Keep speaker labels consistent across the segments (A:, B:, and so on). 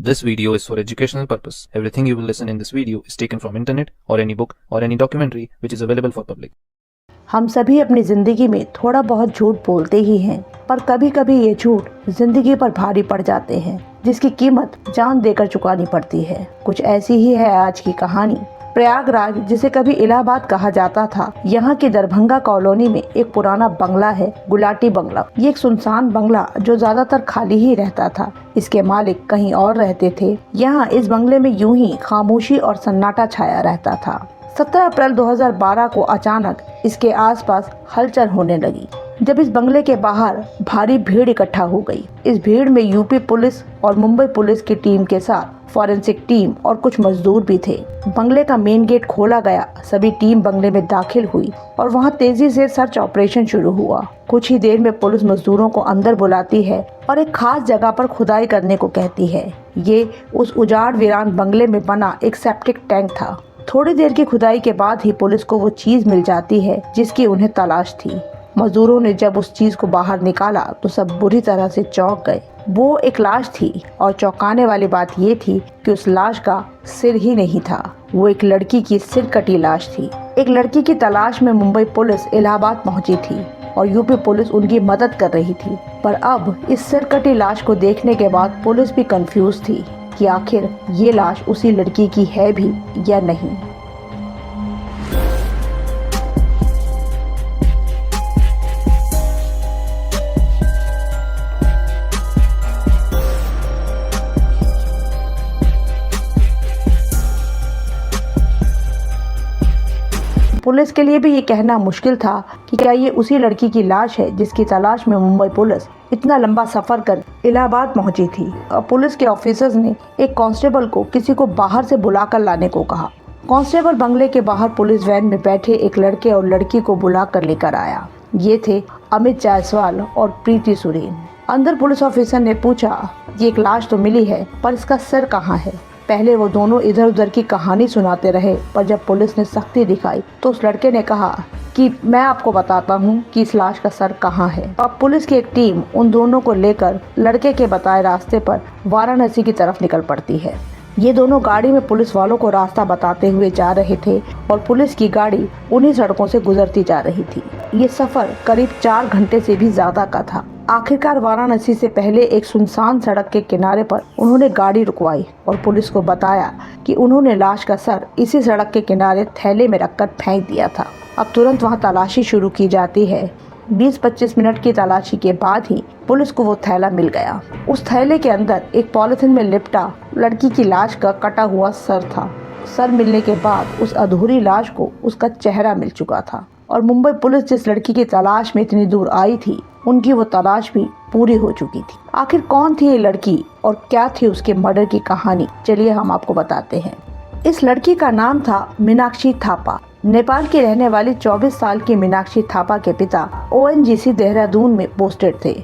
A: This video is for educational purpose. Everything you will listen in this video is taken from internet or any book or any documentary which is available for public.
B: हम सभी अपनी जिंदगी में थोड़ा बहुत झूठ बोलते ही हैं, पर कभी कभी ये झूठ जिंदगी पर भारी पड़ जाते हैं, जिसकी कीमत जान देकर चुकानी पड़ती है। कुछ ऐसी ही है आज की कहानी। प्रयागराज, जिसे कभी इलाहाबाद कहा जाता था, यहाँ की दरभंगा कॉलोनी में एक पुराना बंगला है, गुलाटी बंगला। ये एक सुनसान बंगला जो ज्यादातर खाली ही रहता था। इसके मालिक कहीं और रहते थे। यहाँ इस बंगले में यूं ही खामोशी और सन्नाटा छाया रहता था। 17 अप्रैल 2012 को अचानक इसके आसपास हलचल होने लगी, जब इस बंगले के बाहर भारी भीड़ इकट्ठा हो गई। इस भीड़ में यूपी पुलिस और मुंबई पुलिस की टीम के साथ फॉरेंसिक टीम और कुछ मजदूर भी थे। बंगले का मेन गेट खोला गया, सभी टीम बंगले में दाखिल हुई और वहां तेजी से सर्च ऑपरेशन शुरू हुआ। कुछ ही देर में पुलिस मजदूरों को अंदर बुलाती है और एक खास जगह पर खुदाई करने को कहती है। ये उस उजाड़ वीरान बंगले में बना एक सेप्टिक टैंक था। थोड़ी देर की खुदाई के बाद ही पुलिस को वो चीज मिल जाती है जिसकी उन्हें तलाश थी। मजदूरों ने जब उस चीज को बाहर निकाला तो सब बुरी तरह से चौंक गए। वो एक लाश थी और चौंकाने वाली बात ये थी कि उस लाश का सिर ही नहीं था। वो एक लड़की की सिर कटी लाश थी। एक लड़की की तलाश में मुंबई पुलिस इलाहाबाद पहुंची थी और यूपी पुलिस उनकी मदद कर रही थी। पर अब इस सिर कटी लाश को देखने के बाद पुलिस भी कंफ्यूज थी कि आखिर ये लाश उसी लड़की की है भी या नहीं। पुलिस के लिए भी ये कहना मुश्किल था कि क्या ये उसी लड़की की लाश है जिसकी तलाश में मुंबई पुलिस इतना लंबा सफर कर इलाहाबाद पहुंची थी। और पुलिस के ऑफिसर्स ने एक कांस्टेबल को किसी को बाहर से बुलाकर लाने को कहा। कांस्टेबल बंगले के बाहर पुलिस वैन में बैठे एक लड़के और लड़की को बुलाकर लेकर आया। ये थे अमित जायसवाल और प्रीति सुरेन। अंदर पुलिस ऑफिसर ने पूछा, ये एक लाश तो मिली है, पर इसका सिर कहाँ है? पहले वो दोनों इधर उधर की कहानी सुनाते रहे, पर जब पुलिस ने सख्ती दिखाई तो उस लड़के ने कहा कि मैं आपको बताता हूँ कि इस लाश का सर कहाँ है। अब पुलिस की एक टीम उन दोनों को लेकर लड़के के बताए रास्ते पर वाराणसी की तरफ निकल पड़ती है। ये दोनों गाड़ी में पुलिस वालों को रास्ता बताते हुए जा रहे थे और पुलिस की गाड़ी उन्हीं सड़कों से गुजरती जा रही थी। ये सफर करीब 4 घंटे से भी ज्यादा का था। आखिरकार वाराणसी से पहले एक सुनसान सड़क के किनारे पर उन्होंने गाड़ी रुकवाई और पुलिस को बताया कि उन्होंने लाश का सर इसी सड़क के किनारे थैले में रखकर फेंक दिया था। अब तुरंत वहां तलाशी शुरू की जाती है। 20-25 मिनट की तलाशी के बाद ही पुलिस को वो थैला मिल गया। उस थैले के अंदर एक पॉलिथीन में लिपटा लड़की की लाश का कटा हुआ सर था। सर मिलने के बाद उस अधूरी लाश को उसका चेहरा मिल चुका था और मुंबई पुलिस जिस लड़की की तलाश में इतनी दूर आई थी, उनकी वो तलाश भी पूरी हो चुकी थी। आखिर कौन थी ये लड़की और क्या थी उसके मर्डर की कहानी? चलिए हम आपको बताते हैं। इस लड़की का नाम था मीनाक्षी थापा। नेपाल की रहने वाली 24 साल की मीनाक्षी थापा के पिता ONGC देहरादून में पोस्टेड थे।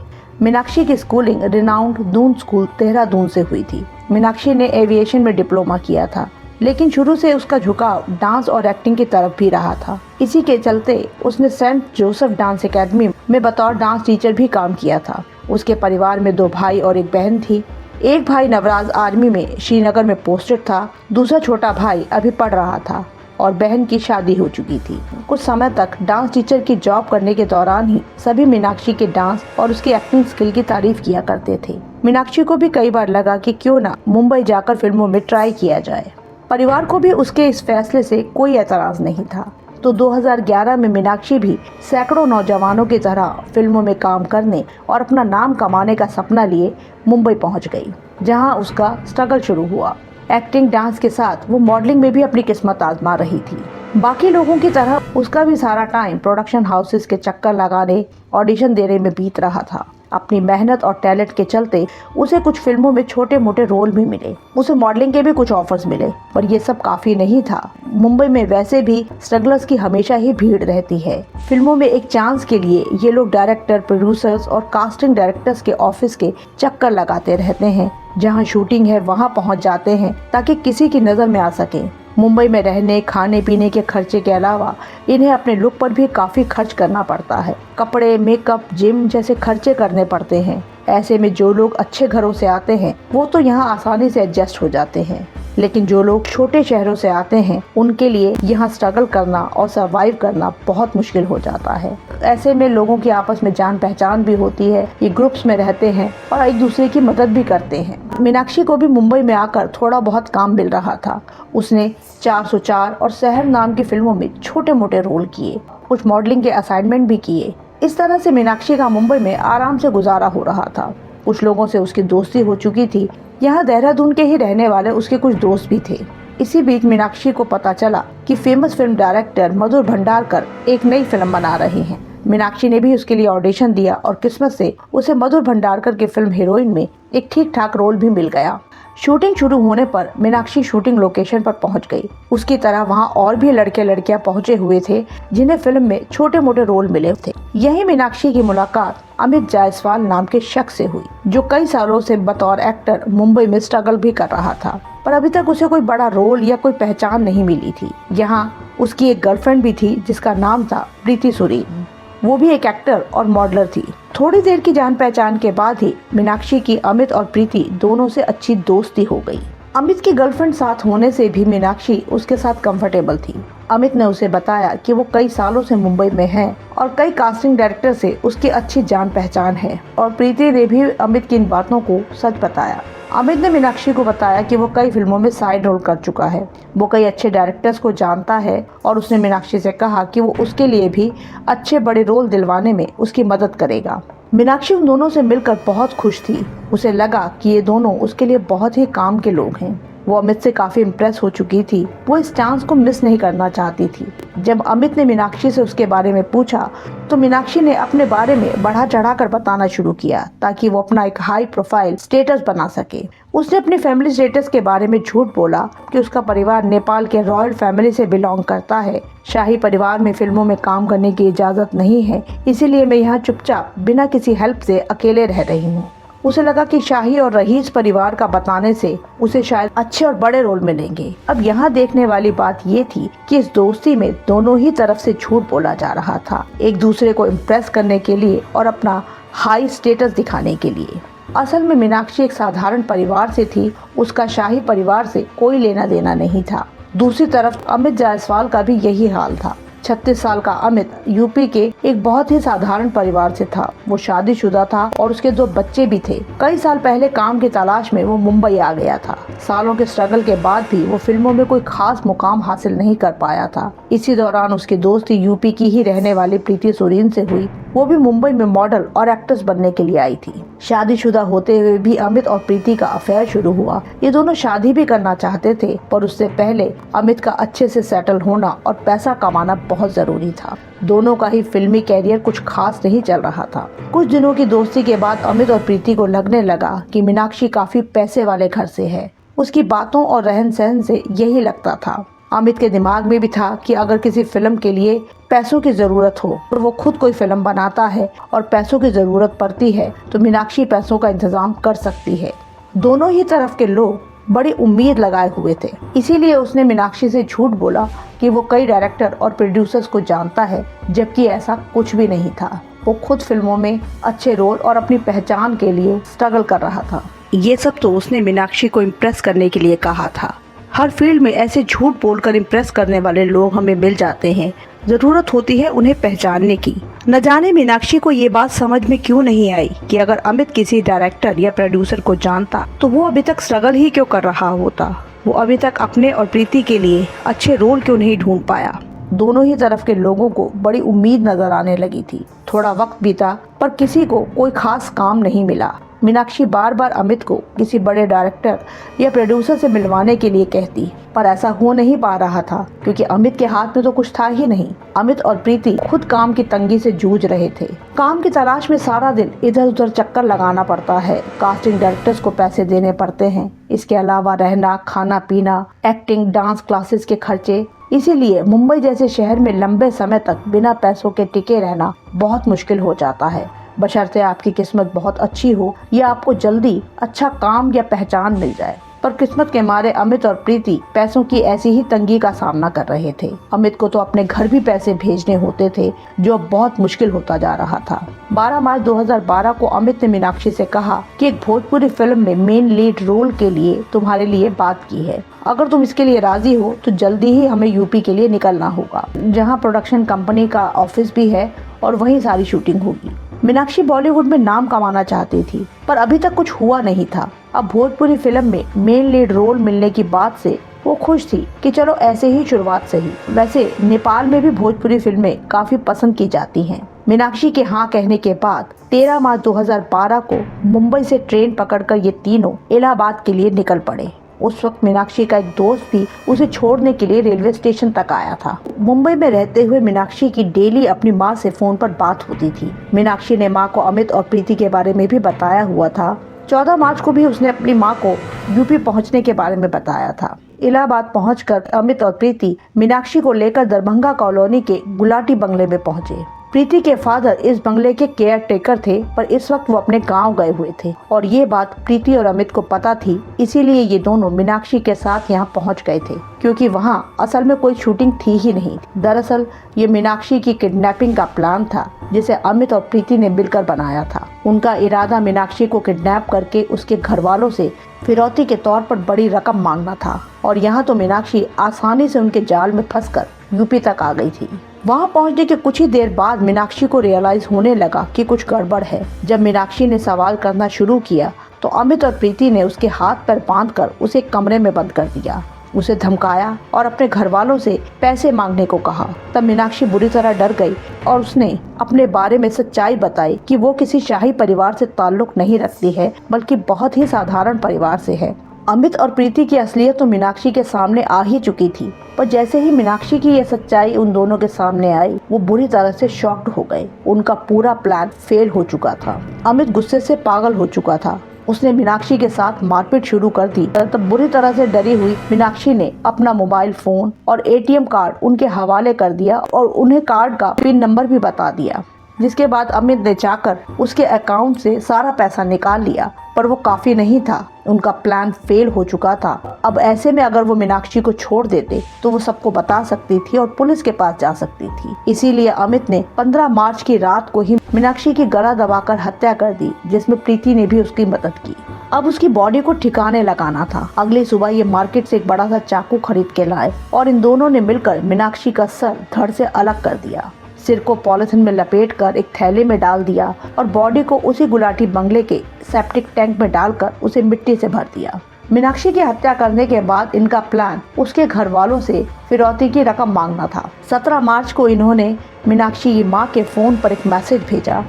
B: मीनाक्षी की schooling renowned Doon school Dehradun से हुई थी। मीनाक्षी ने एविएशन में डिप्लोमा किया था, लेकिन शुरू से उसका झुकाव डांस और एक्टिंग की तरफ भी रहा था। इसी के चलते उसने सेंट जोसेफ डांस एकेडमी में बतौर डांस टीचर भी काम किया था। उसके परिवार में 2 भाई और एक बहन थी। एक भाई नवराज आर्मी में श्रीनगर में पोस्टेड था, दूसरा छोटा भाई अभी पढ़ रहा था और बहन की शादी हो चुकी थी। कुछ समय तक डांस टीचर की जॉब करने के दौरान ही सभी मीनाक्षी के डांस और उसकी एक्टिंग स्किल की तारीफ किया करते थे। मीनाक्षी को भी कई बार लगा कि क्यों ना मुंबई जाकर फिल्मों में ट्राई किया जाए। परिवार को भी उसके इस फैसले से कोई एतराज नहीं था। तो 2011 में मीनाक्षी भी सैकड़ों नौजवानों की तरह फिल्मों में काम करने और अपना नाम कमाने का सपना लिए मुंबई पहुंच गई, जहां उसका स्ट्रगल शुरू हुआ। एक्टिंग, डांस के साथ वो मॉडलिंग में भी अपनी किस्मत आजमा रही थी। बाकी लोगों की तरह उसका भी सारा टाइम प्रोडक्शन हाउसेस के चक्कर लगाने, ऑडिशन देने में बीत रहा था। अपनी मेहनत और टैलेंट के चलते उसे कुछ फिल्मों में छोटे मोटे रोल भी मिले। उसे मॉडलिंग के भी कुछ ऑफर्स मिले, पर ये सब काफी नहीं था। मुंबई में वैसे भी स्ट्रगलर्स की हमेशा ही भीड़ रहती है। फिल्मों में एक चांस के लिए ये लोग डायरेक्टर, प्रोड्यूसर्स और कास्टिंग डायरेक्टर्स के ऑफिस के चक्कर लगाते रहते हैं। जहाँ शूटिंग है वहाँ पहुँच जाते हैं ताकि किसी की नजर में आ सके। मुंबई में रहने खाने पीने के खर्चे के अलावा इन्हें अपने लुक पर भी काफी खर्च करना पड़ता है। कपड़े, मेकअप, जिम जैसे खर्चे करने पड़ते हैं। ऐसे में जो लोग अच्छे घरों से आते हैं वो तो यहाँ आसानी से एडजस्ट हो जाते हैं, लेकिन जो लोग छोटे शहरों से आते हैं उनके लिए यहाँ स्ट्रगल करना और सरवाइव करना बहुत मुश्किल हो जाता है। ऐसे में लोगों की आपस में जान पहचान भी होती है, ये ग्रुप्स में रहते हैं और एक दूसरे की मदद भी करते हैं। मीनाक्षी को भी मुंबई में आकर थोड़ा बहुत काम मिल रहा था। उसने 404 और शहर नाम की फिल्मों में छोटे मोटे रोल किए, कुछ मॉडलिंग के असाइनमेंट भी किए। इस तरह से मीनाक्षी का मुंबई में आराम से गुजारा हो रहा था। कुछ लोगों से उसकी दोस्ती हो चुकी थी। यहाँ देहरादून के ही रहने वाले उसके कुछ दोस्त भी थे। इसी बीच मीनाक्षी को पता चला कि फेमस फिल्म डायरेक्टर मधुर भंडारकर एक नई फिल्म बना रहे हैं। मीनाक्षी ने भी उसके लिए ऑडिशन दिया और किस्मत से उसे मधुर भंडारकर की फिल्म हीरोइन में एक ठीक ठाक रोल भी मिल गया। शूटिंग शुरू होने पर मीनाक्षी शूटिंग लोकेशन पर पहुंच गई। उसकी तरह वहां और भी लड़के लड़कियां पहुंचे हुए थे जिन्हें फिल्म में छोटे मोटे रोल मिले थे। यही मीनाक्षी की मुलाकात अमित जायसवाल नाम के शख्स से हुई, जो कई सालों से बतौर एक्टर मुंबई में स्ट्रगल भी कर रहा था, पर अभी तक उसे कोई बड़ा रोल या कोई पहचान नहीं मिली थी। यहाँ उसकी एक गर्लफ्रेंड भी थी जिसका नाम था प्रीति सुरीन। वो भी एक एक्टर और मॉडलर थी। थोड़ी देर की जान पहचान के बाद ही मीनाक्षी की अमित और प्रीति दोनों से अच्छी दोस्ती हो गई। अमित की गर्लफ्रेंड साथ होने से भी मीनाक्षी उसके साथ कंफर्टेबल थी। अमित ने उसे बताया कि वो कई सालों से मुंबई में है और कई कास्टिंग डायरेक्टर से उसकी अच्छी जान पहचान है, और प्रीति ने भी अमित की इन बातों को सच बताया। अमित ने मीनाक्षी को बताया कि वो कई फिल्मों में साइड रोल कर चुका है, वो कई अच्छे डायरेक्टर्स को जानता है, और उसने मीनाक्षी से कहा कि वो उसके लिए भी अच्छे बड़े रोल दिलवाने में उसकी मदद करेगा। मीनाक्षी उन दोनों से मिलकर बहुत खुश थी। उसे लगा कि ये दोनों उसके लिए बहुत ही काम के लोग हैं। वो अमित से काफी इम्प्रेस हो चुकी थी। वो इस चांस को मिस नहीं करना चाहती थी। जब अमित ने मीनाक्षी से उसके बारे में पूछा तो मीनाक्षी ने अपने बारे में बढ़ा चढ़ाकर बताना शुरू किया ताकि वो अपना एक हाई प्रोफाइल स्टेटस बना सके। उसने अपनी फैमिली स्टेटस के बारे में झूठ बोला कि उसका परिवार नेपाल के रॉयल फैमिली से बिलोंग करता है। शाही परिवार में फिल्मों में काम करने की इजाजत नहीं है, इसीलिए मैं यहाँ चुपचाप बिना किसी हेल्प से अकेले रह रही हूँ। उसे लगा कि शाही और रईस परिवार का बताने से उसे शायद अच्छे और बड़े रोल मिलेंगे। अब यहाँ देखने वाली बात ये थी कि इस दोस्ती में दोनों ही तरफ से झूठ बोला जा रहा था, एक दूसरे को इम्प्रेस करने के लिए और अपना हाई स्टेटस दिखाने के लिए। असल में मीनाक्षी एक साधारण परिवार से थी, उसका शाही परिवार से कोई लेना देना नहीं था। दूसरी तरफ अमित जायसवाल का भी यही हाल था। 36 साल का अमित यूपी के एक बहुत ही साधारण परिवार से था। वो शादीशुदा था और उसके 2 बच्चे भी थे। कई साल पहले काम की तलाश में वो मुंबई आ गया था। सालों के स्ट्रगल के बाद भी वो फिल्मों में कोई खास मुकाम हासिल नहीं कर पाया था। इसी दौरान उसकी दोस्ती यूपी की ही रहने वाली प्रीति सुरीन से हुई। वो भी मुंबई में मॉडल और एक्ट्रेस बनने के लिए आई थी। शादीशुदा होते हुए भी अमित और प्रीति का अफेयर शुरू हुआ। ये दोनों शादी भी करना चाहते थे, पर उससे पहले अमित का अच्छे से सेटल होना और पैसा कमाना बहुत जरूरी था। दोनों का ही फिल्मी कैरियर कुछ खास नहीं चल रहा था। कुछ दिनों की दोस्ती के बाद अमित और प्रीति को लगने लगा कि मीनाक्षी काफी पैसे वाले घर से है। उसकी बातों और रहन सहन से यही लगता था। अमित के दिमाग में भी था कि अगर किसी फिल्म के लिए पैसों की जरूरत हो और वो खुद कोई फिल्म बनाता है और पैसों की जरूरत पड़ती है तो मीनाक्षी पैसों का इंतजाम कर सकती है। दोनों ही तरफ के लोग बड़ी उम्मीद लगाए हुए थे, इसीलिए उसने मीनाक्षी से झूठ बोला कि वो कई डायरेक्टर और प्रोड्यूसर्स को जानता है, जबकि ऐसा कुछ भी नहीं था। वो खुद फिल्मों में अच्छे रोल और अपनी पहचान के लिए स्ट्रगल कर रहा था। ये सब तो उसने मीनाक्षी को इम्प्रेस करने के लिए कहा था। हर फील्ड में ऐसे झूठ बोलकर इम्प्रेस करने वाले लोग हमें मिल जाते हैं। जरूरत होती है उन्हें पहचानने की। न जाने मीनाक्षी को ये बात समझ में क्यों नहीं आई कि अगर अमित किसी डायरेक्टर या प्रोड्यूसर को जानता तो वो अभी तक स्ट्रगल ही क्यों कर रहा होता। वो अभी तक अपने और प्रीति के लिए अच्छे रोल क्यों नहीं ढूंढ पाया। दोनों ही तरफ के लोगों को बड़ी उम्मीद नजर आने लगी थी। थोड़ा वक्त बीता पर किसी को कोई खास काम नहीं मिला। मीनाक्षी बार बार अमित को किसी बड़े डायरेक्टर या प्रोड्यूसर से मिलवाने के लिए कहती, पर ऐसा हो नहीं पा रहा था क्योंकि अमित के हाथ में तो कुछ था ही नहीं। अमित और प्रीति खुद काम की तंगी से जूझ रहे थे। काम की तलाश में सारा दिन इधर उधर चक्कर लगाना पड़ता है। कास्टिंग डायरेक्टर्स को पैसे देने पड़ते हैं। इसके अलावा रहना, खाना पीना, एक्टिंग, डांस क्लासेस के खर्चे। इसीलिए मुंबई जैसे शहर में लंबे समय तक बिना पैसों के टिके रहना बहुत मुश्किल हो जाता है, बशर्ते आपकी किस्मत बहुत अच्छी हो या आपको जल्दी अच्छा काम या पहचान मिल जाए। पर किस्मत के मारे अमित और प्रीति पैसों की ऐसी ही तंगी का सामना कर रहे थे। अमित को तो अपने घर भी पैसे भेजने होते थे, जो अब बहुत मुश्किल होता जा रहा था। 12 मार्च 2012 को अमित ने मीनाक्षी से कहा कि एक भोजपुरी फिल्म में मेन लीड रोल के लिए तुम्हारे लिए बात की है। अगर तुम इसके लिए राजी हो तो जल्दी ही हमें यूपी के लिए निकलना होगा, जहाँ प्रोडक्शन कंपनी का ऑफिस भी है और वहीं सारी शूटिंग होगी। मीनाक्षी बॉलीवुड में नाम कमाना चाहती थी, पर अभी तक कुछ हुआ नहीं था। अब भोजपुरी फिल्म में मेन लीड रोल मिलने की बात से वो खुश थी कि चलो ऐसे ही शुरुआत सही। वैसे नेपाल में भी भोजपुरी फिल्में काफी पसंद की जाती हैं। मीनाक्षी के हाँ कहने के बाद 13 मार्च 2012 को मुंबई से ट्रेन पकड़कर ये तीनों इलाहाबाद के लिए निकल पड़े। उस वक्त मीनाक्षी का एक दोस्त भी उसे छोड़ने के लिए रेलवे स्टेशन तक आया था। मुंबई में रहते हुए मीनाक्षी की डेली अपनी माँ से फोन पर बात होती थी। मीनाक्षी ने माँ को अमित और प्रीति के बारे में भी बताया हुआ था। 14 मार्च को भी उसने अपनी माँ को यूपी पहुँचने के बारे में बताया था। इलाहाबाद पहुंचकर अमित और प्रीति मीनाक्षी को लेकर दरभंगा कॉलोनी के गुलाटी बंगले में पहुंचे। प्रीति के फादर इस बंगले के केयर टेकर थे, पर इस वक्त वो अपने गांव गए हुए थे और ये बात प्रीति और अमित को पता थी। इसीलिए ये दोनों मीनाक्षी के साथ यहाँ पहुँच गए थे, क्योंकि वहाँ असल में कोई शूटिंग थी ही नहीं। दरअसल ये मीनाक्षी की किडनैपिंग का प्लान था, जिसे अमित और प्रीति ने मिलकर बनाया था। उनका इरादा मीनाक्षी को किडनैप करके उसके घर वालों से फिरौती के तौर पर बड़ी रकम मांगना था, और यहाँ तो मीनाक्षी आसानी से उनके जाल में फंसकर यूपी तक आ गई थी। वहाँ पहुँचने के कुछ ही देर बाद मीनाक्षी को रियलाइज होने लगा कि कुछ गड़बड़ है। जब मीनाक्षी ने सवाल करना शुरू किया तो अमित और प्रीति ने उसके हाथ पैर बांधकर उसे कमरे में बंद कर दिया, उसे धमकाया और अपने घर वालों से पैसे मांगने को कहा। तब मीनाक्षी बुरी तरह डर गई और उसने अपने बारे में सच्चाई बताई कि वो किसी शाही परिवार से ताल्लुक नहीं रखती है, बल्कि बहुत ही साधारण परिवार से है। अमित और प्रीति की असलियत तो मीनाक्षी के सामने आ ही चुकी थी, पर जैसे ही मीनाक्षी की ये सच्चाई उन दोनों के सामने आई, वो बुरी तरह से शॉक्ड हो गए। उनका पूरा प्लान फेल हो चुका था। अमित गुस्से से पागल हो चुका था। उसने मीनाक्षी के साथ मारपीट शुरू कर दी। तब बुरी तरह से डरी हुई मीनाक्षी ने अपना मोबाइल फोन और एटीएम कार्ड उनके हवाले कर दिया और उन्हें कार्ड का पिन नंबर भी बता दिया, जिसके बाद अमित ने जाकर उसके अकाउंट से सारा पैसा निकाल लिया। पर वो काफी नहीं था, उनका प्लान फेल हो चुका था। अब ऐसे में अगर वो मीनाक्षी को छोड़ देते तो वो सबको बता सकती थी और पुलिस के पास जा सकती थी। इसीलिए अमित ने 15 मार्च की रात को ही मीनाक्षी की गला दबाकर हत्या कर दी, जिसमें प्रीति ने भी उसकी मदद की। अब उसकी बॉडी को ठिकाने लगाना था। अगली सुबह ये मार्केट से एक बड़ा सा चाकू खरीद के लाए और इन दोनों ने मिलकर मीनाक्षी का सर धड़ से अलग कर दिया। सिर को पॉलिथीन में लपेटकर एक थैले में डाल दिया और बॉडी को उसी गुलाटी बंगले के सेप्टिक टैंक में डालकर उसे मिट्टी से भर दिया। मीनाक्षी की हत्या करने के बाद इनका प्लान उसके घर वालों से फिरौती की रकम मांगना था। 17 मार्च को इन्होंने मीनाक्षी की मां के फोन पर एक मैसेज भेजा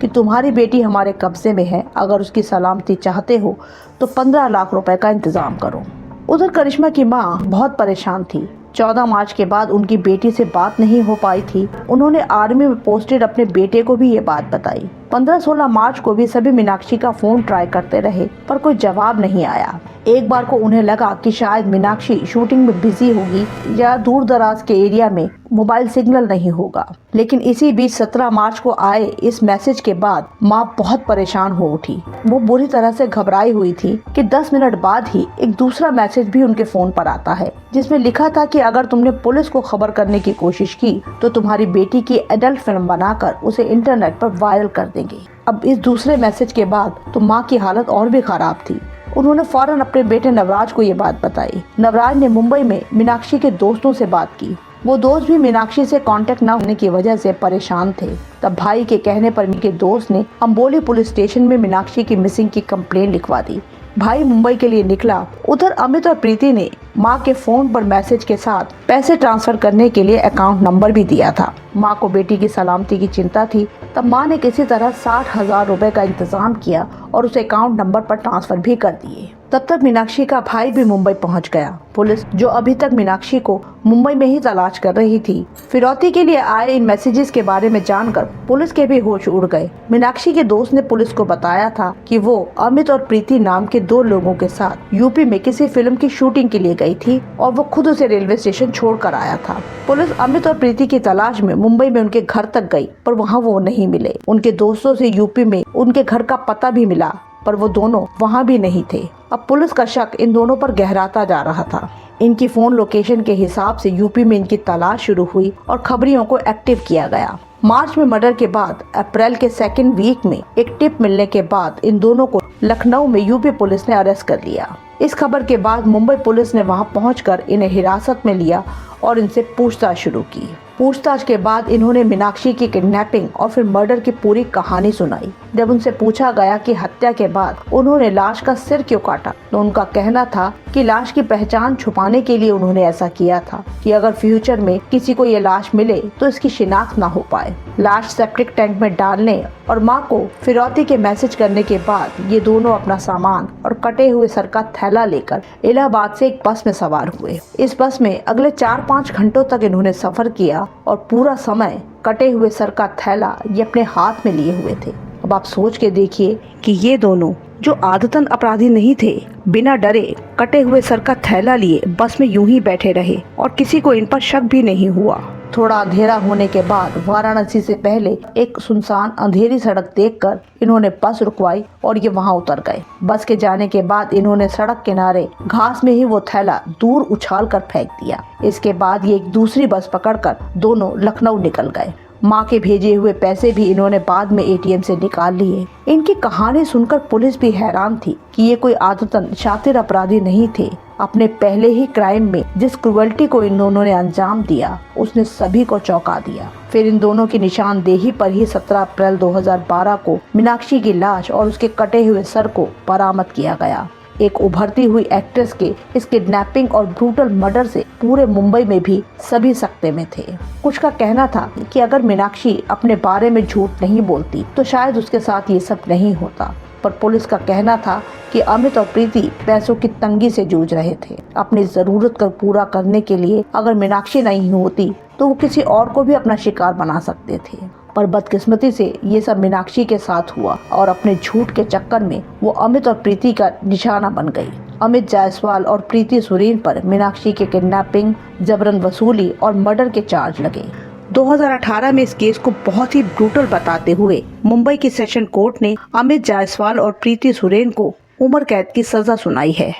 B: कि तुम्हारी बेटी हमारे कब्जे में है, अगर उसकी सलामती चाहते हो तो 15 लाख रुपए का इंतजाम करो। उधर करिश्मा की मां बहुत परेशान थी। 14 मार्च के बाद उनकी बेटी से बात नहीं हो पाई थी। उन्होंने आर्मी में पोस्टेड अपने बेटे को भी ये बात बताई। 15-16 मार्च को भी सभी मीनाक्षी का फोन ट्राई करते रहे, पर कोई जवाब नहीं आया। एक बार को उन्हें लगा कि शायद मीनाक्षी शूटिंग में बिजी होगी या दूर दराज के एरिया में मोबाइल सिग्नल नहीं होगा। लेकिन इसी बीच 17 मार्च को आए इस मैसेज के बाद माँ बहुत परेशान हो उठी। वो बुरी तरह से घबराई हुई थी कि 10 मिनट बाद ही एक दूसरा मैसेज भी उनके फोन पर आता है, जिसमें लिखा था कि अगर तुमने पुलिस को खबर करने की कोशिश की तो तुम्हारी बेटी की एडल्ट फिल्म बनाकर उसे इंटरनेट पर वायरल कर देंगे। अब इस दूसरे मैसेज के बाद तो माँ की हालत और भी खराब थी। उन्होंने फौरन अपने बेटे नवराज को ये बात बताई। नवराज ने मुंबई में मीनाक्षी के दोस्तों से बात की। वो दोस्त भी मीनाक्षी से कांटेक्ट न होने की वजह से परेशान थे। तब भाई के कहने पर उनके दोस्त ने अंबोली पुलिस स्टेशन में मीनाक्षी की मिसिंग की कंप्लेंट लिखवा दी। भाई मुंबई के लिए निकला। उधर अमित और प्रीति ने माँ के फोन पर मैसेज के साथ पैसे ट्रांसफर करने के लिए अकाउंट नंबर भी दिया था। माँ को बेटी की सलामती की चिंता थी। तब माँ ने किसी तरह 60,000 रुपए का इंतजाम किया और उस अकाउंट नंबर पर ट्रांसफर भी कर दिए। तब तक मीनाक्षी का भाई भी मुंबई पहुंच गया। पुलिस, जो अभी तक मीनाक्षी को मुंबई में ही तलाश कर रही थी, फिरौती के लिए आए इन मैसेजेस के बारे में जानकर पुलिस के भी होश उड़ गए। मीनाक्षी के दोस्त ने पुलिस को बताया था कि वो अमित और प्रीति नाम के 2 लोगों के साथ यूपी में किसी फिल्म की शूटिंग के लिए गई थी और वो खुद उसे रेलवे स्टेशन छोड़कर आया था। पुलिस अमित और प्रीति की तलाश में मुंबई में उनके घर तक गई, पर वहाँ वो नहीं मिले। उनके दोस्तों से यूपी में उनके घर का पता भी मिला, पर वो दोनों वहाँ भी नहीं थे। अब पुलिस का शक इन दोनों पर गहराता जा रहा था। इनकी फोन लोकेशन के हिसाब से यूपी में इनकी तलाश शुरू हुई और खबरियों को एक्टिव किया गया। मार्च में मर्डर के बाद अप्रैल के सेकेंड वीक में एक टिप मिलने के बाद इन दोनों को लखनऊ में यूपी पुलिस ने अरेस्ट कर लिया। इस खबर के बाद मुंबई पुलिस ने वहां पहुंचकर इन्हें हिरासत में लिया और इनसे पूछताछ शुरू की। पूछताछ के बाद इन्होंने मीनाक्षी की किडनैपिंग और फिर मर्डर की पूरी कहानी सुनाई। जब उनसे पूछा गया कि हत्या के बाद उन्होंने लाश का सिर क्यों काटा, तो उनका कहना था कि लाश की पहचान छुपाने के लिए उन्होंने ऐसा किया था कि अगर फ्यूचर में किसी को ये लाश मिले तो इसकी शिनाख्त न हो पाए। लाश सेप्टिक टैंक में डालने और मां को फिरौती के मैसेज करने के बाद ये दोनों अपना सामान और कटे हुए सर का थैला लेकर इलाहाबाद से एक बस में सवार हुए। इस बस में अगले 4-5 घंटों तक इन्होंने सफर किया और पूरा समय कटे हुए सर का थैला ये अपने हाथ में लिए हुए थे। अब आप सोच के देखिए कि ये दोनों जो आदतन अपराधी नहीं थे, बिना डरे कटे हुए सर का थैला लिए बस में यूं ही बैठे रहे और किसी को इन पर शक भी नहीं हुआ। थोड़ा अंधेरा होने के बाद वाराणसी से पहले एक सुनसान अंधेरी सड़क देखकर इन्होंने बस रुकवाई और ये वहां उतर गए। बस के जाने के बाद इन्होंने सड़क किनारे घास में ही वो थैला दूर उछाल कर फेंक दिया। इसके बाद ये एक दूसरी बस पकड़कर दोनों लखनऊ निकल गए। माँ के भेजे हुए पैसे भी इन्होंने बाद में एटीएम से निकाल लिए। इनकी कहानी सुनकर पुलिस भी हैरान थी कि ये कोई आदतन शातिर अपराधी नहीं थे। अपने पहले ही क्राइम में जिस क्रुएल्टी को इन दोनों ने अंजाम दिया उसने सभी को चौंका दिया। फिर इन दोनों की निशानदेही पर ही 17 अप्रैल 2012 को मीनाक्षी की लाश और उसके कटे हुए सर को बरामद किया गया। एक उभरती हुई एक्ट्रेस के इस किडनैपिंग और ब्रूटल मर्डर से पूरे मुंबई में भी सभी सकते में थे। कुछ का कहना था कि अगर मीनाक्षी अपने बारे में झूठ नहीं बोलती तो शायद उसके साथ ये सब नहीं होता, पर पुलिस का कहना था कि अमित और प्रीति पैसों की तंगी से जूझ रहे थे। अपनी जरूरत को पूरा करने के लिए अगर मीनाक्षी नहीं होती तो वो किसी और को भी अपना शिकार बना सकते थे, पर बदकिस्मती से ये सब मीनाक्षी के साथ हुआ और अपने झूठ के चक्कर में वो अमित और प्रीति का निशाना बन गई। अमित जायसवाल और प्रीति सुरीन पर मीनाक्षी के किडनैपिंग, जबरन वसूली और मर्डर के चार्ज लगे। 2018 में इस केस को बहुत ही ब्रूटल बताते हुए मुंबई की सेशन कोर्ट ने अमित जायसवाल और प्रीति सुरेन को उम्र कैद की सजा सुनाई है।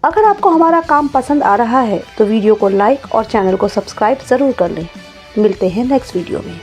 B: अगर आपको हमारा काम पसंद आ रहा है तो वीडियो को लाइक और चैनल को सब्सक्राइब जरूर कर लें। मिलते हैं नेक्स्ट वीडियो में।